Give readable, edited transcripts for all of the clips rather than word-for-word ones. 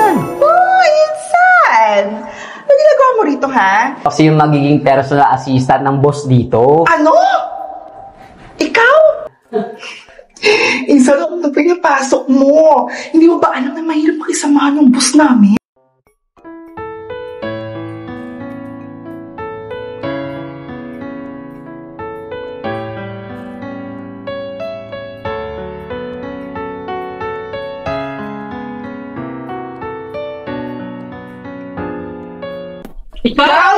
yan? Oh, insan! Ano ginagawa mo rito, ha? Kasi yung magiging personal assistant ng boss dito. Ano? Ikaw? Insan, ano na pinapasok mo? Hindi mo ba alam na mahirap makisamahan ng boss namin? Ikaw!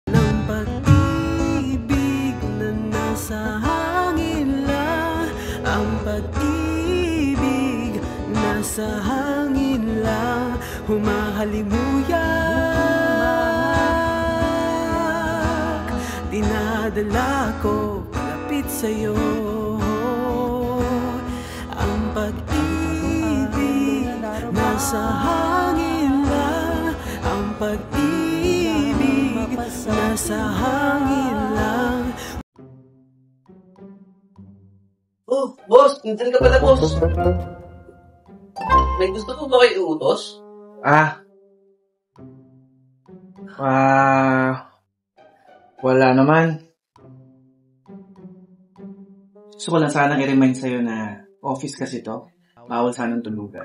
Ng pag-ibig na nasa hangin lang, ang pag-ibig nasa hangin lang, humahalimuyak, dinadala ko palapit sa'yo. Ang pag-ibig nasa hangin lang, ang pag-ibig nasa hangin lang. Oh, boss, nandiyan ka pala, boss. May gusto po ba kayo iutos? Wala naman. Gusto ko lang sanang i-remind sa'yo na office kasi to. Bawal sanang tulugan.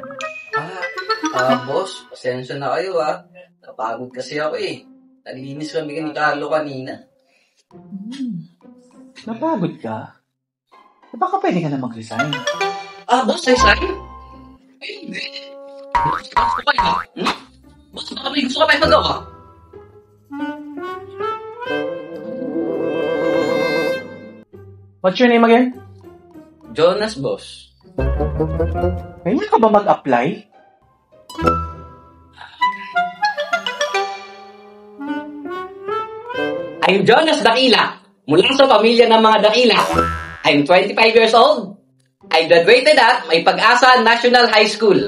Boss, pasensya na kayo, Napagod kasi ako, Nalinis kami ni Carlo kanina. Napagod ka? Baka pwede ka na mag-resign. Boss, resign? Hindi. Boss, gusto kayo, Boss, baka may gusto ka pa magawa? What's your name again? Jonas, boss. Kaya ka ba mag-apply? I'm Jonas Dakila, mula sa pamilya ng mga Dakila. I'm 25 years old. I graduated at May Pag-asa National High School.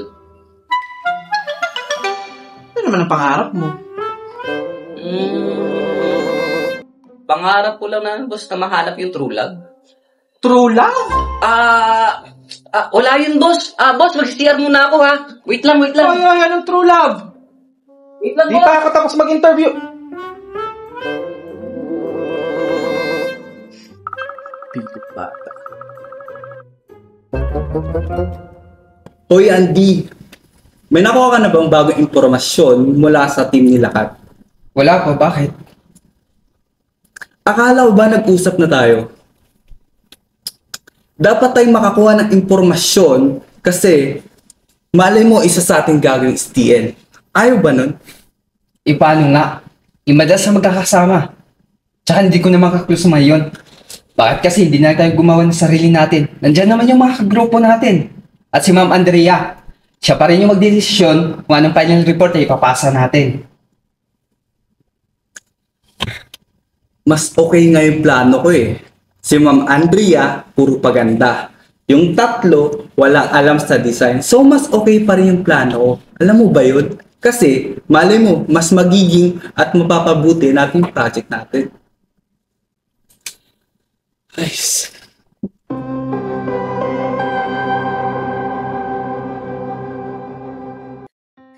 Ano naman ang pangarap mo? Pangarap ko lang na, boss, na mahanap yung true love. True love? Wala yun, boss. Boss, mag-CR muna ako, ha. Wait lang. Ay, anong true love? Wait lang, Di boss. pa ako tapos mag-interview. Pilit bata. Hoy Andy, may nakuha ka na bang bagong impormasyon mula sa team ni Lakat? Wala pa, bakit? Akala ko ba nag-usap na tayo? Dapat tayong makakuha ng impormasyon kasi malay mo isa sa ating gagawin is TL. Ayaw ba nun? Paano nga? Madalas na magkakasama. Tsaka hindi ko na makaklose ngayon. Bakit kasi hindi na tayo gumawa ng sarili natin? Nandyan naman yung mga kagrupo natin. At si Ma'am Andrea, siya pa rin yung magdedesisyon kung anong final report ay ipapasa natin. Mas okay nga yung plano ko eh. Si Ma'am Andrea, puro paganda. Yung tatlo, walang alam sa design. So mas okay pa rin yung plano ko. Alam mo ba yun? Kasi malay mo, mas magiging at mapapabuti natin yung project natin. Nice.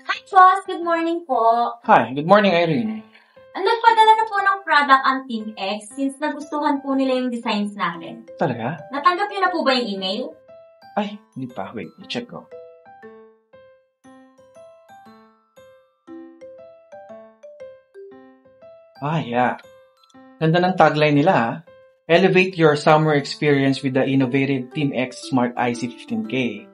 Hi, boss. Good morning po. Hi, good morning Irene. Nagpadala na po ng product ang Team X since nagustuhan po nila yung designs natin. Talaga? Natanggap niyo na po ba yung email? Ay, hindi pa. Wait, i-check ko. Yeah. Ganda ng tagline nila, ha? Elevate your summer experience with the innovative Team X Smart IC15K.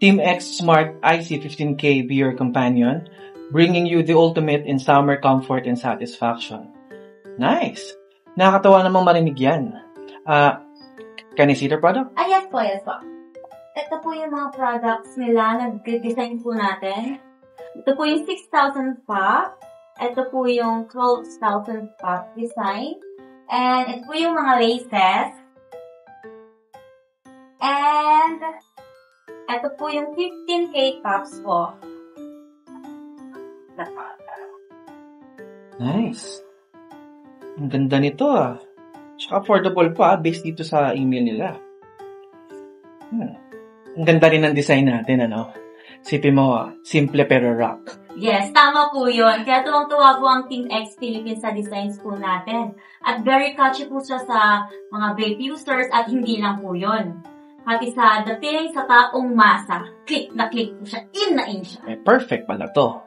Team X Smart IC15K be your companion, bringing you the ultimate in summer comfort and satisfaction. Nice! Nakakatawa namang marinig yan. Can I see the product? Yes po. Ito po yung mga products nila. Nag-design po natin. Ito po yung 6,000 pop. Ito po yung 12,000 pop design. And ito po yung mga laces. And ito po yung 15K tops po. Nice. Ang ganda nito, ah. Tsaka affordable pa, based dito sa email nila. Ang ganda rin ng design natin, ano? Sipin mo, simple pero rock. Yes, tama po yun. Kaya tuwang-tuwa po ang Team X Philippines sa designs po natin. At very catchy po siya sa mga vape users at hindi lang po yun. Pati sa dating sa taong masa, click na click po siya, in na in siya. Perfect pala to.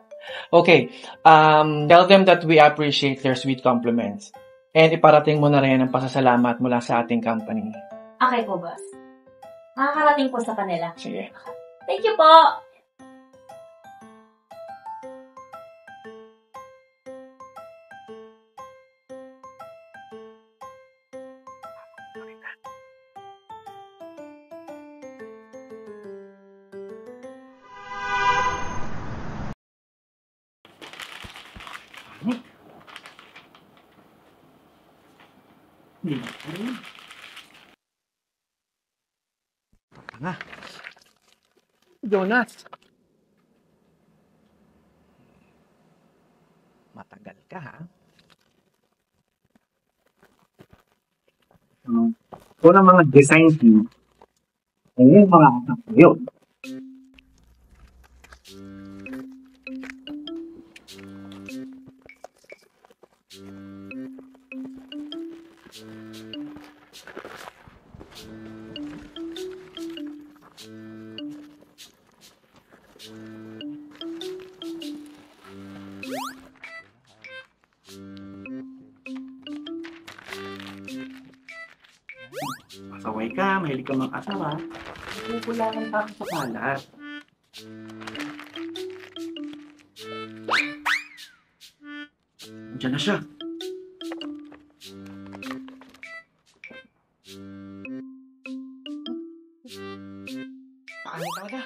Okay, tell them that we appreciate their sweet compliments. And iparating mo na rin ang pasasalamat mula sa ating company. Okay po, boss. Makakarating po sa kanila. Sige. Thank you po! Jonas. Matagal ka, ha? Kung ang mga designs niyo, yung mga anak ko yun. Pasaway ka, mahilig ka mga asawa. Pupulakan pa ako sa kalat. Diyan na siya. Paano talaga?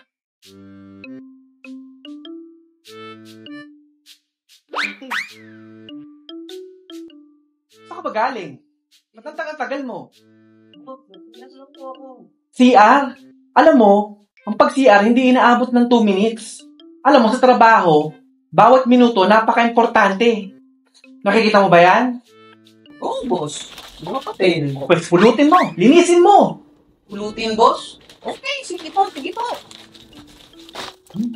Saan ka ba galing? Ba't ang tagal-tagal mo? CR? Alam mo, ang pag-CR hindi inaabot ng 2 minutes. Alam mo, sa trabaho, bawat minuto napaka-importante. Nakikita mo ba yan? Oo, boss. Mga papel. Pwede pulutin mo, linisin mo. Pulutin, boss? Okay, sige po, sige po.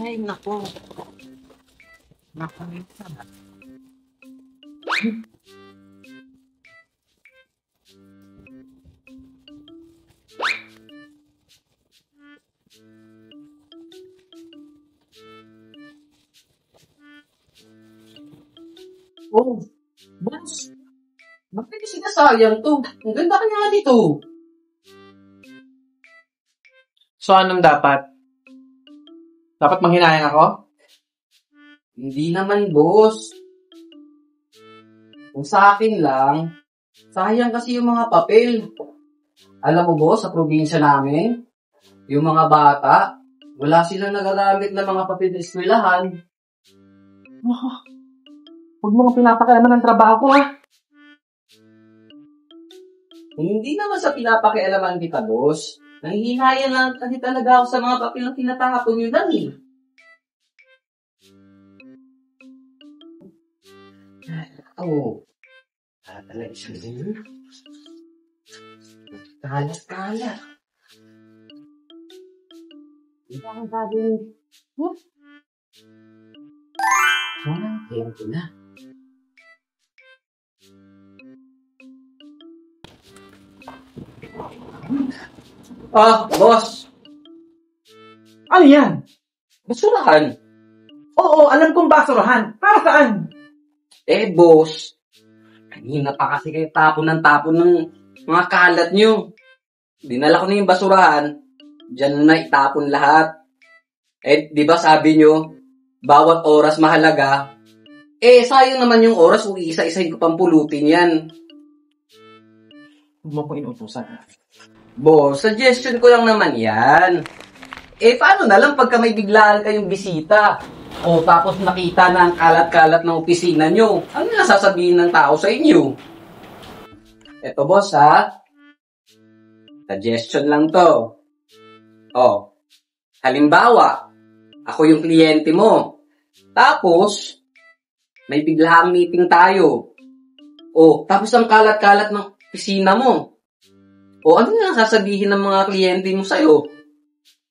Ay, nako. Nakalita na. Oh, boss. Bakit sinasayang to? Ang ganda kaya dito. So, anong dapat? Dapat manghinayang ako? Hindi naman, boss. Kung sa akin lang, sayang kasi yung mga papel. Alam mo, boss, sa probinsya namin, yung mga bata, wala silang nagagamit ng mga papel na eskwelahan. Huwag mo nga pinapakialaman ng trabaho ko, ha? Hindi naman sa pinapakialaman kita, boss. Nanghihinayang lang kasi talaga ako sa mga papel na tinatapon yun lang eh. Oo. Talaga siya din. Kalat-kalat. Ito ang sabi. Ayan ko na. Boss. Ano yan? Basurahan. Oo, alam kong basurahan. Para saan? Boss. Kanina pa kasi kayo tapon ng mga kalat nyo. Dinala ko na yung basurahan. Diyan na itapon lahat. Di ba sabi nyo, bawat oras mahalaga. Sayang naman yung oras kung isa-isahin ko pang pulutin yan. Huwag mo kong inutusan. Boss, suggestion ko lang naman yan. Paano na lang pagka may biglaan kayong bisita? Tapos nakita na ang kalat-kalat ng opisina nyo. Ano na sasabihin ng tao sa inyo? Eto, boss, ha? Suggestion lang to. Halimbawa, ako yung kliyente mo. Tapos, may biglaang meeting tayo. Tapos ang kalat-kalat ng opisina mo. O ano nga sasabihin ng mga kliyente mo sa'yo?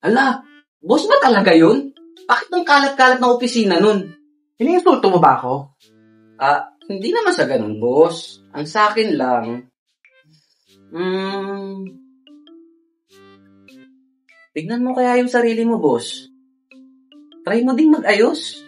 Ala, boss ba talaga yun? Bakit ang kalat-kalat ng opisina nun? Iniinsulto mo ba ako? Hindi naman sa ganun, boss. Ang sa akin lang, tignan mo kaya yung sarili mo, boss. Try mo ding mag-ayos.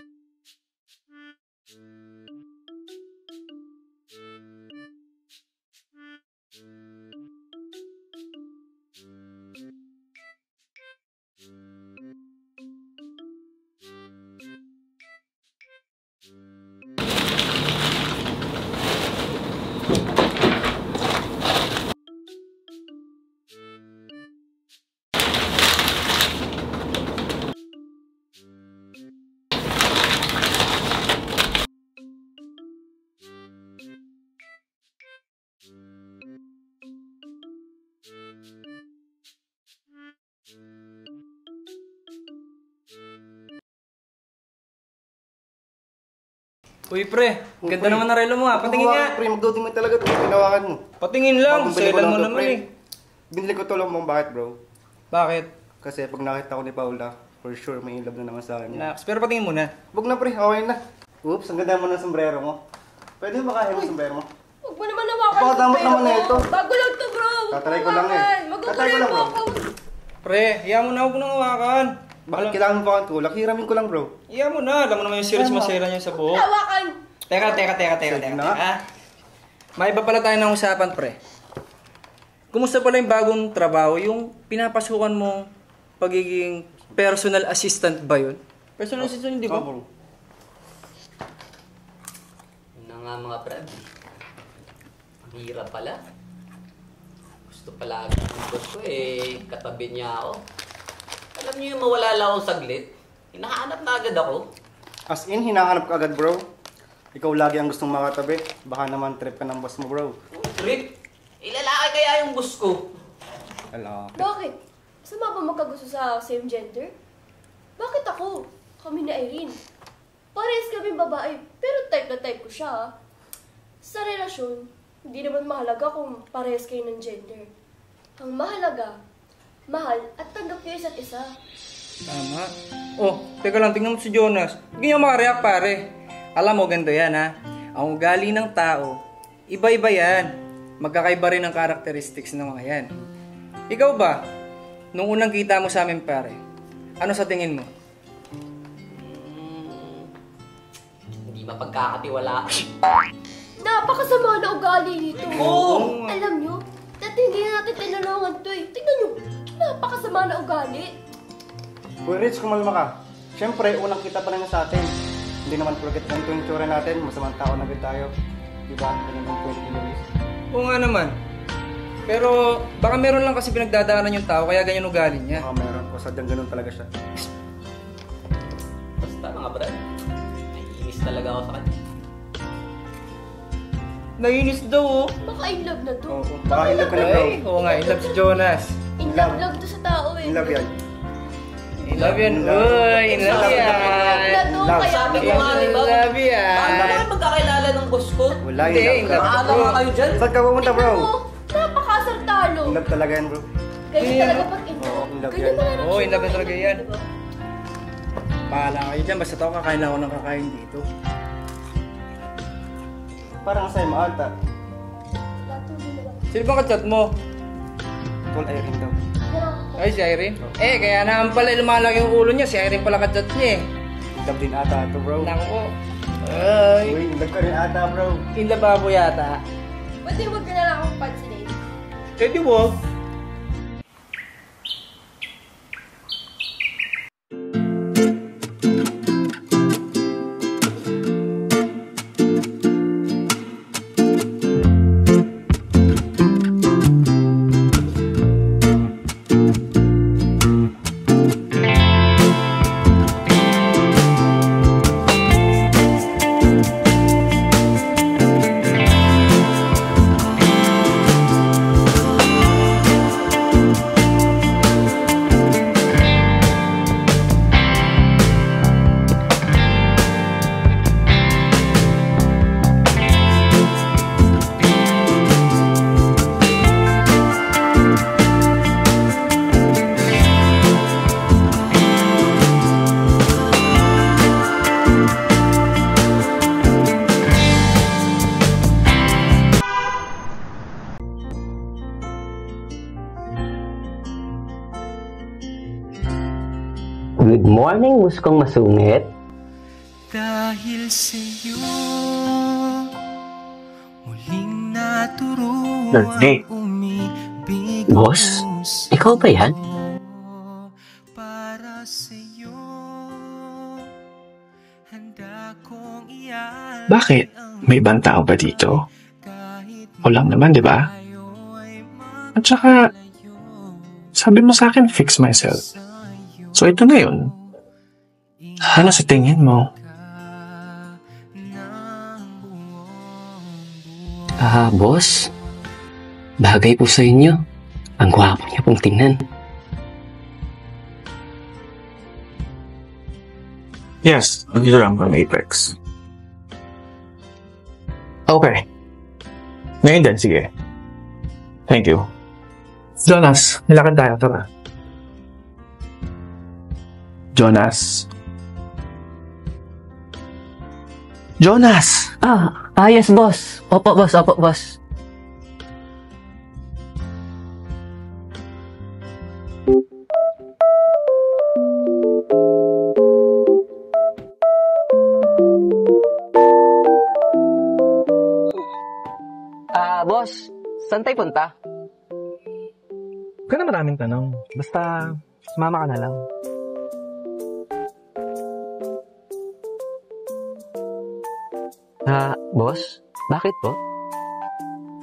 Uy, pre. Ganda naman ng relo mo, ha. Patingin nga. Pre, magduting mo talaga ito. Pinawakan mo. Patingin lang. Bagong bili ko Selan lang mo to, naman, pre. eh. Binili ko to lang mo. Bakit, bro? Bakit? Kasi pag nakita ko ni Paula, for sure may in love na naman sa akin. Nax, pero patingin muna. Huwag na, pre. Okay na. Oops, ang ganda mo ng sombrero mo. Pwede mo bakahin mo yung sombrero mo? Huwag mo naman hawakan Napakadamot naman na ito. Bago lang to, bro. Tatry ko lang, eh. Tatry ko lang, bro. Pre, hiya mo na. Huwag mo nang hawakan. Bakit kailangan mo pa ang tulak? Hiramin ko lang, bro. Hiya mo na. Alam mo naman yung series masela niya sa buhok. Hawakan. Teka. May iba pala tayo ng usapan, pre. Kumusta pala yung bagong trabaho? Yung pinapasukan mo pagiging personal assistant ba yun? Personal assistant, di ba? bro. Yun na nga mga brad. Ang hirap pala. Gusto pala agad ng boss ko katabi niya ako. Alam niyo yung mawala lang ako saglit. Hinahanap na agad ako. As in, hinahanap ka agad, bro. Ikaw lagi ang gustong makatabi. Baka naman trip ka ng boss mo, bro. Trip? Ilalaki kaya yung boss ko. Ala. Bakit? Sama ba magkagusto sa same gender? Bakit ako? Kami ni Irene. Parehas kaming babae, pero type na type ko siya. Sa relasyon, hindi naman mahalaga kung parehas kayo ng gender. Ang mahalaga, mahal at tanggap niyo isa't isa. Tama. Oh, teka lang, tingnan mo si Jonas. Hindi niya makareact, pare. Alam mo, ganito yan, ha? Ang ugali ng tao, iba-iba yan. Magkakaiba rin ang characteristics ng mga yan. Ikaw ba? Nung unang kita mo sa amin, pare, ano sa tingin mo? Hindi mapagkakatiwala. Napakasama na ugali nito. Oo. Alam nyo, dati hindi na natin tinulungan to eh. Tingnan nyo, napakasama na ugali. Uy, Rich, kumalma ka. Siyempre, unang kita pa lang sa atin. Hindi naman porket ganito yung tsura natin, masamang tao na agad tayo. Diba? Ganun yung 20 kilos. Oo nga naman. Pero baka meron lang kasi pinagdadaanan yung tao kaya ganyan ugali niya. Baka meron ko, sadyang ganun talaga siya. Basta mga brad, naiinis talaga ako sa kanya. Nainis daw, oh. Baka in love na to. Oo, baka in love ka na, bro. Ay, oo nga, in love si Jonas. In love lang to sa tao eh. In love yan. In love yan. Uy, in love yan. Love. Sabi ko nga, di ba? In love yan. Paano ba kayo magkakilala ng boss ko? Wala, Hindi, in in love love. ka. Maalam nga kayo dyan. Saan ka pumunta, bro? Tingnan mo, napakasar talo. In love talaga yan, bro. Ganyan talaga pag in love. Oo, in love Ganyan yan. talaga Oo, in love siya. talaga yan. Diba? Pahala kayo dyan. Basta ako kakain lang ako ng kakain dito. Parang sa'yo maata. Lato din naman. Sino bang kachat mo? Tol Irene daw. Ay, si Irene. Kaya naman pala lumalaki yung ulo niya. Si Irene pala kachat niya eh. In love din ata ito, bro. Naku. Ay. Uy, in love ka rin ata, bro. In love ako yata. Pwede huwag ka na lang akong pansinin. Pwede mo. Good morning, muskong masungit. Dahil sa'yo muling naturuan Nerde. umibig Boss, ikaw ba yan? para sa'yo. Handa kong iyan. Bakit? May ibang tao ba dito? O lang naman, di ba? At saka, sabi mo sa akin, fix myself. So ito na yun. Ano sa tingin mo? Boss, bagay po sa inyo. Ang gwapo niya pong tingnan. Yes, dito lang from Apex. Okay. Ngayon din, sige. Thank you. Jonas, nilakad tayo, tara. Jonas. Jonas! Yes, boss. Opo, boss. Boss, saan tayo punta? Huwag ka na maraming tanong. Basta, sumama ka na lang. Boss? Bakit po?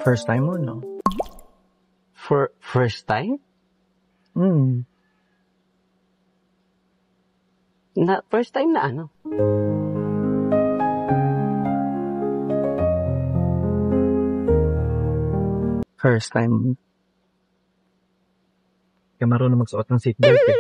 First time mo, no? First time? First time na ano? First time. Kaya marunong magsuot ng seatbelt eh.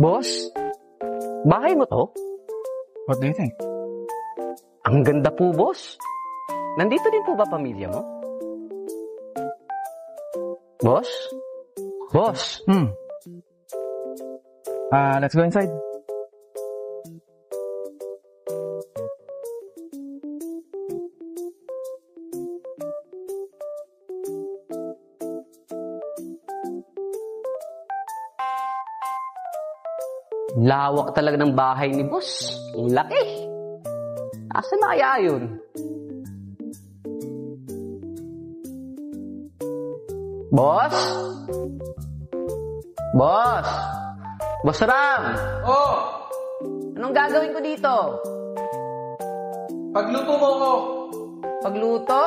Boss? Bahay mo to? What do you think? Ang ganda po, boss. Nandito din po ba pamilya mo? Boss? Boss? Let's go inside. Lawak talaga ng bahay ni boss. Ang laki. Asan na kaya yun? Boss? Boss? Boss Ram? Anong gagawin ko dito? Pagluto mo ko. Pagluto?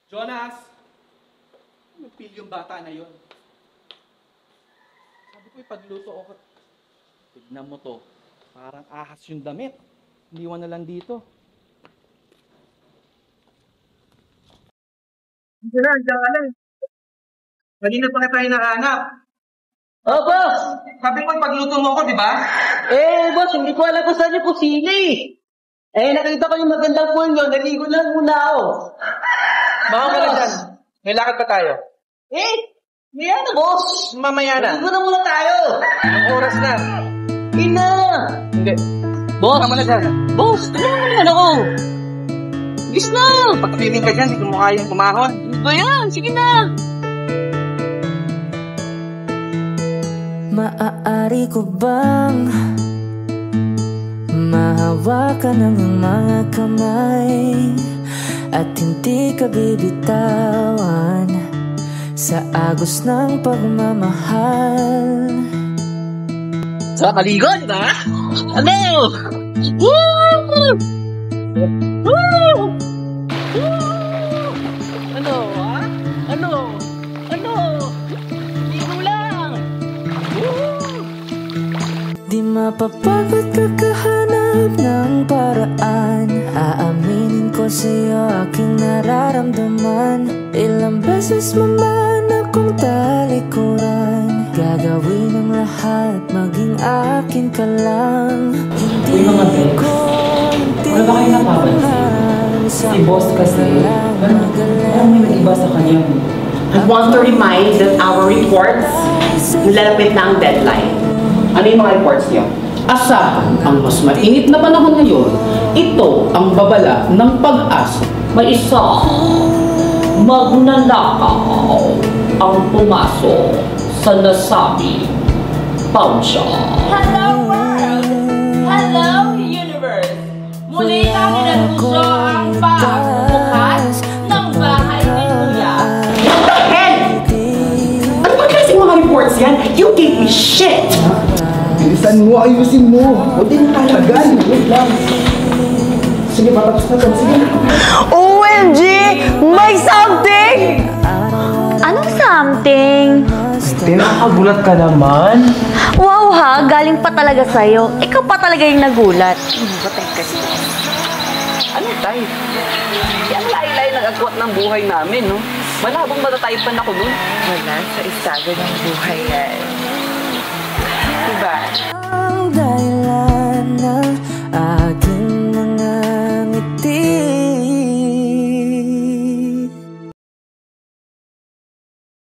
Jonas! Nagpil yung bata na yun. Sabi ko ipagluto ako. Tignan mo to. Parang ahas yung damit. Iniwan na lang dito. Diyan ka lang. Kanina pa kita hinahanap. Oh, boss! Sabi ko ipagluto mo ako, di ba? Boss, hindi ko alam kung saan yung kusina nakita ko yung magandang pool nyo. Naligo lang muna ako. Baka pala dyan. May lakad pa tayo. Maya na, boss! Mamaya na. Maligo na muna tayo! Anong oras na? Ina! Hindi. Boss! Tama na dyan. Boss, tulungan mo naman ako! Bilis na! Pagkapiling ka dyan, hindi ko mukha yung kumahon. Ano ba yan? Sige na! Maaari ko bang mahawakan ng mga kamay at hindi ka bibitawan sa agos ng pagmamahal? Sa maligo, di ba? Ano? Woo! Woo! Ano, ha? Ano? Ano? Ligo lang! Di mapapagod kakahanap ng paraan. Aaminin ko sa'yo aking nararamdaman. Ilang beses mo man akong talikuran. Gagawin ang lahat, maging akin ka lang. Hindi ko wala ba kayo napapansin? Si boss kasi, parang may nag-iba sa kanya. I want to remind that our reports, nilalapit na ang deadline. Ano yung mga reports niyo? Asahan ang mas mainit na panahon ngayon. Ito ang babala ng pag-asa. May isa, magnanakaw ang pumasok sa nasabi paunsya. Hello world! Hello universe! Muli na inanunsyo ang pagbukas ng bahay ni Kuya. What the hell? Ano ba klaseng mga reports yan? You gave me shit! Bilisan mo, ayusin mo. O di na talagal. Wait lang. Sige, patapos na to. Sige. OMG! May something! Anong something? Tinakagulat ka naman. Wow ha, galing pa talaga sa'yo. Ikaw pa talaga yung nagulat. Batay kasi. Ano tay? Yan laylay nag-agwat ng buhay namin, no? Malabong matataypan ako nun. Wala sa estado ng buhay yan. Diba?